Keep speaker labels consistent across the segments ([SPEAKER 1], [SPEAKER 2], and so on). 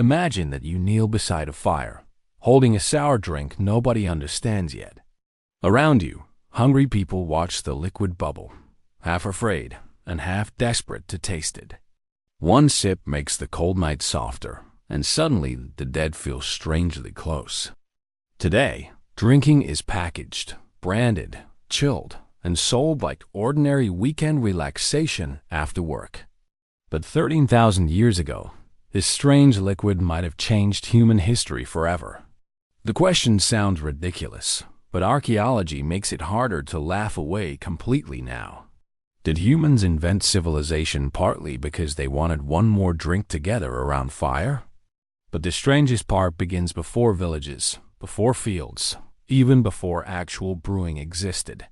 [SPEAKER 1] Imagine that you kneel beside a fire, holding a sour drink nobody understands yet. Around you, hungry people watch the liquid bubble, half afraid and half desperate to taste it. One sip makes the cold night softer, and suddenly the dead feel strangely close. Today, drinking is packaged, branded, chilled, and sold like ordinary weekend relaxation after work. But 13,000 years ago, this strange liquid might have changed human history forever. The question sounds ridiculous, but archaeology makes it harder to laugh away completely now. Did humans invent civilization partly because they wanted one more drink together around fire? But the strangest part begins before villages, before fields, even before actual brewing existed.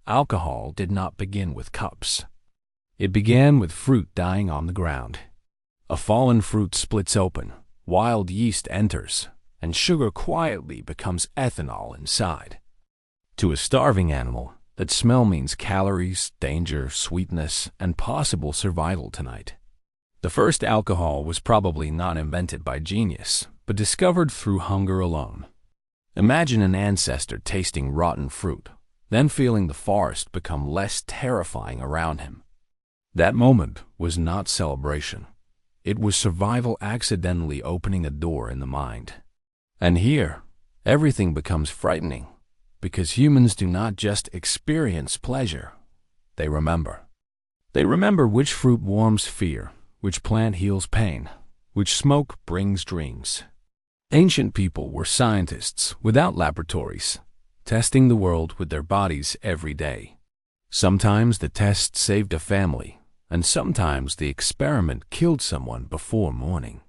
[SPEAKER 1] Alcohol did not begin with cups. It began with fruit dying on the ground. A fallen fruit splits open, wild yeast enters, and sugar quietly becomes ethanol inside. To a starving animal, that smell means calories, danger, sweetness, and possible survival tonight. The first alcohol was probably not invented by genius, but discovered through hunger alone. Imagine an ancestor tasting rotten fruit, then feeling the forest become less terrifying around him. That moment was not celebration. It was survival accidentally opening a door in the mind. And here, everything becomes frightening, because humans do not just experience pleasure, they remember. They remember which fruit warms fear, which plant heals pain, which smoke brings dreams. Ancient people were scientists without laboratories, testing the world with their bodies every day. Sometimes the test saved a family, and sometimes the experiment killed someone before morning.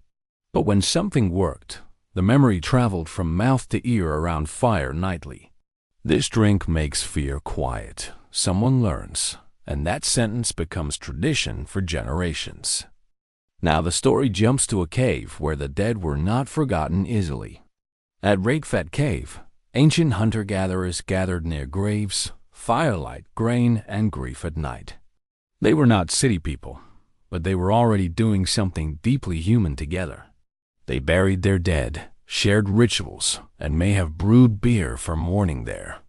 [SPEAKER 1] But when something worked, the memory traveled from mouth to ear around fire nightly. This drink makes fear quiet, someone learns, and that sentence becomes tradition for generations. Now the story jumps to a cave where the dead were not forgotten easily. At Rakefet Cave, ancient hunter-gatherers gathered near graves, firelight, grain, and grief at night. They were not city people, but they were already doing something deeply human together. They buried their dead, shared rituals, and may have brewed beer for mourning there.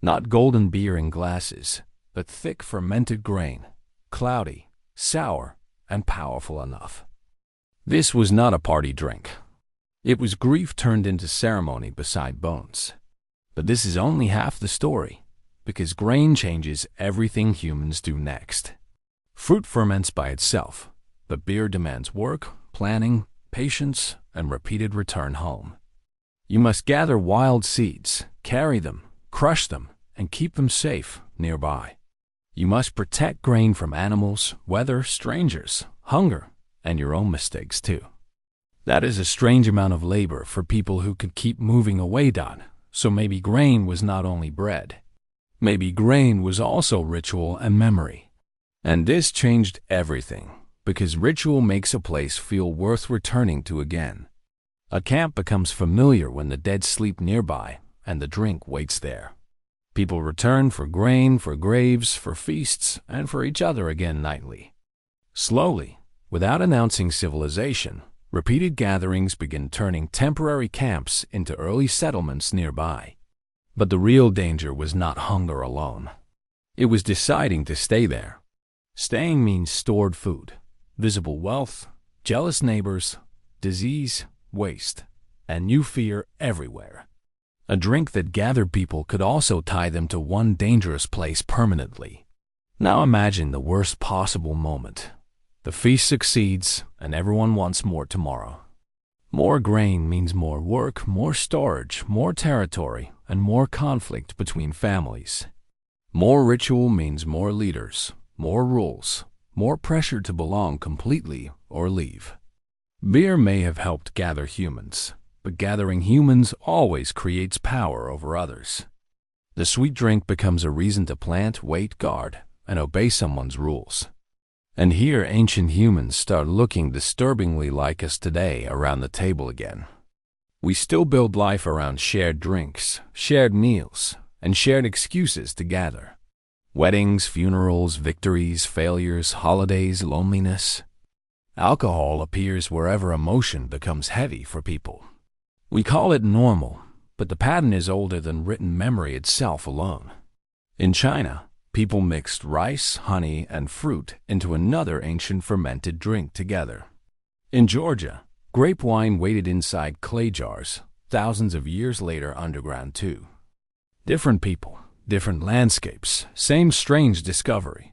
[SPEAKER 1] Not golden beer in glasses, but thick fermented grain, cloudy, sour, and powerful enough. This was not a party drink. It was grief turned into ceremony beside bones. But this is only half the story, because grain changes everything humans do next. Fruit ferments by itself, but beer demands work, planning, patience, and repeated return home. You must gather wild seeds, carry them, crush them, and keep them safe nearby. You must protect grain from animals, weather, strangers, hunger, and your own mistakes too. That is a strange amount of labor for people who could keep moving away, Don. So maybe grain was not only bread. Maybe grain was also ritual and memory. And this changed everything, because ritual makes a place feel worth returning to again. A camp becomes familiar when the dead sleep nearby and the drink waits there. People return for grain, for graves, for feasts, and for each other again nightly. Slowly, without announcing civilization, repeated gatherings begin turning temporary camps into early settlements nearby. But the real danger was not hunger alone. It was deciding to stay there. Staying means stored food, visible wealth, jealous neighbors, disease, waste, and new fear everywhere. A drink that gathered people could also tie them to one dangerous place permanently. Now imagine the worst possible moment. The feast succeeds, and everyone wants more tomorrow. More grain means more work, more storage, more territory, and more conflict between families. More ritual means more leaders, more rules, more pressure to belong completely or leave. Beer may have helped gather humans, but gathering humans always creates power over others. The sweet drink becomes a reason to plant, wait, guard, and obey someone's rules. And here ancient humans start looking disturbingly like us today around the table again. We still build life around shared drinks, shared meals, and shared excuses to gather. Weddings, funerals, victories, failures, holidays, loneliness. Alcohol appears wherever emotion becomes heavy for people. We call it normal, but the pattern is older than written memory itself alone. In China, people mixed rice, honey, and fruit into another ancient fermented drink together. In Georgia, grape wine waited inside clay jars, thousands of years later underground too. Different people, different landscapes, same strange discovery.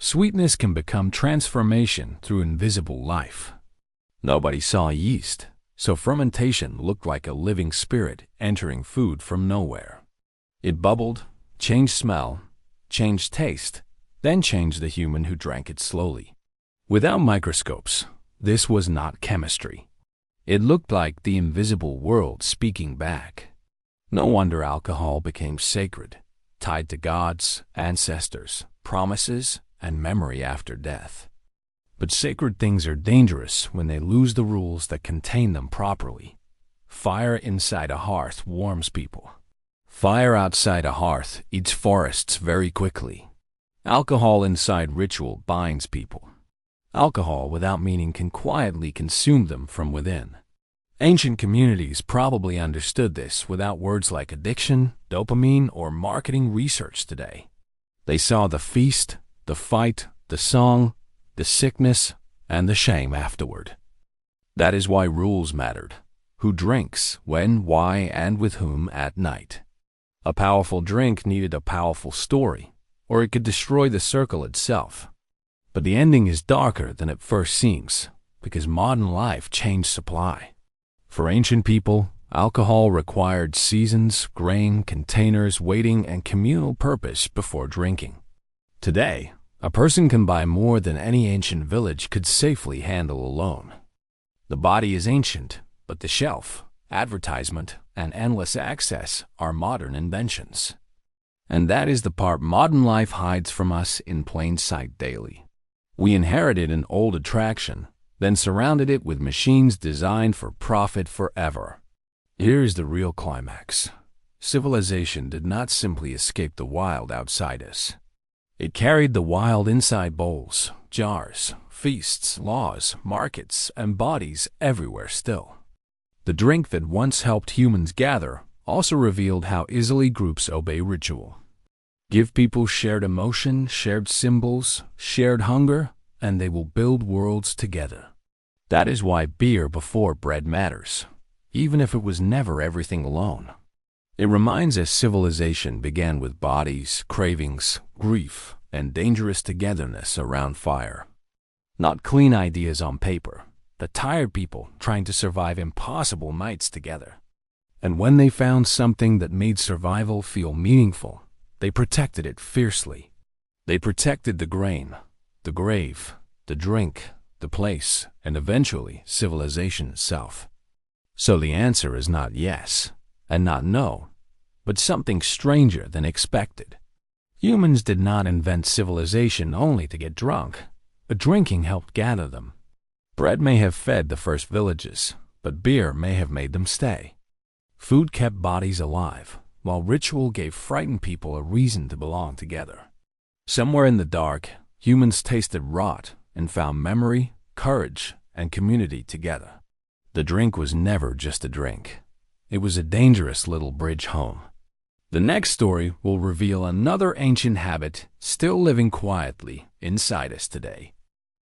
[SPEAKER 1] Sweetness can become transformation through invisible life. Nobody saw yeast, so fermentation looked like a living spirit entering food from nowhere. It bubbled, changed smell, changed taste, then changed the human who drank it slowly. Without microscopes, this was not chemistry. It looked like the invisible world speaking back. No wonder alcohol became sacred, tied to gods, ancestors, promises, and memory after death. But sacred things are dangerous when they lose the rules that contain them properly. Fire inside a hearth warms people. Fire outside a hearth eats forests very quickly. Alcohol inside ritual binds people. Alcohol without meaning can quietly consume them from within. Ancient communities probably understood this without words like addiction, dopamine, or marketing research today. They saw the feast, the fight, the song, the sickness, and the shame afterward. That is why rules mattered. Who drinks, when, why, and with whom at night. A powerful drink needed a powerful story, or it could destroy the circle itself. But the ending is darker than it first seems, because modern life changed supply. For ancient people, alcohol required seasons, grain, containers, waiting, and communal purpose before drinking. Today, a person can buy more than any ancient village could safely handle alone. The body is ancient, but the shelf, advertisement, and endless access are modern inventions. And that is the part modern life hides from us in plain sight daily. We inherited an old attraction, then surrounded it with machines designed for profit forever. Here's the real climax. Civilization did not simply escape the wild outside us. It carried the wild inside bowls, jars, feasts, laws, markets, and bodies everywhere still. The drink that once helped humans gather also revealed how easily groups obey ritual. Give people shared emotion, shared symbols, shared hunger, and they will build worlds together. That is why beer before bread matters, even if it was never everything alone. It reminds us civilization began with bodies, cravings, grief, and dangerous togetherness around fire. Not clean ideas on paper, but tired people trying to survive impossible nights together. And when they found something that made survival feel meaningful, they protected it fiercely. They protected the grain, the grave, the drink, the place, and eventually civilization itself. So the answer is not yes, and not no, but something stranger than expected. Humans did not invent civilization only to get drunk, but drinking helped gather them. Bread may have fed the first villages, but beer may have made them stay. Food kept bodies alive, while ritual gave frightened people a reason to belong together. Somewhere in the dark, humans tasted rot and found memory, courage, and community together. The drink was never just a drink. It was a dangerous little bridge home. The next story will reveal another ancient habit still living quietly inside us today.